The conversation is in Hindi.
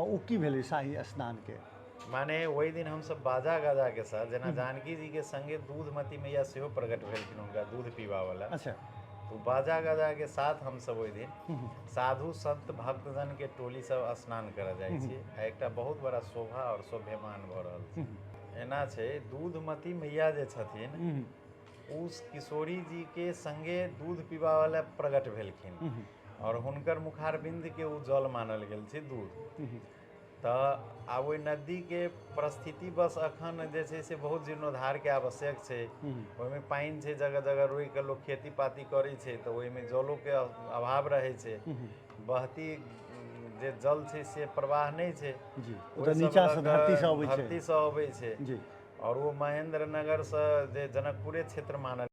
ओ की भेलै शाही स्नान के? माने वही दिन हम सब बाजा गाजा के साथ जना जानकी जी के संगे दूधमती मैया सेहो प्रकट भेलखिन हुनका दूध पीबा वाला। अच्छा। तो बाजा गाजा के साथ हम सब ओहि दिन साधु संत भक्तजन के टोली सब स्नान करऽ जाइ छियै। आ एकटा बहुत बड़ा शोभा और शोभ्यमान भऽ रहल छै। एना छै दूधमती मैया जे छथिन उस किशोरी जी के संगे दूध पीबा वाला प्रकट भेलखिन और हुनकर मुखारबिंद के उ जल मानल गेल छै दूध। तऽ आब ओहि नदी के परिस्थिति बस अखन जे छै से बहुत जीर्णोद्धार के आवश्यक छै। ओहिमे पानि छै, जगह जगह रोकि कऽ लोक खेती पाती करै छै तऽ ओहिमे जलो के अभाव रहै छै। बहती जे जल छै से प्रवाह नहीं छै जी, नीचा से धरती से अबै छै। धरती से अबै छै। जी। और वो महेंद्र नगर से जे जनकपुरे क्षेत्र मानल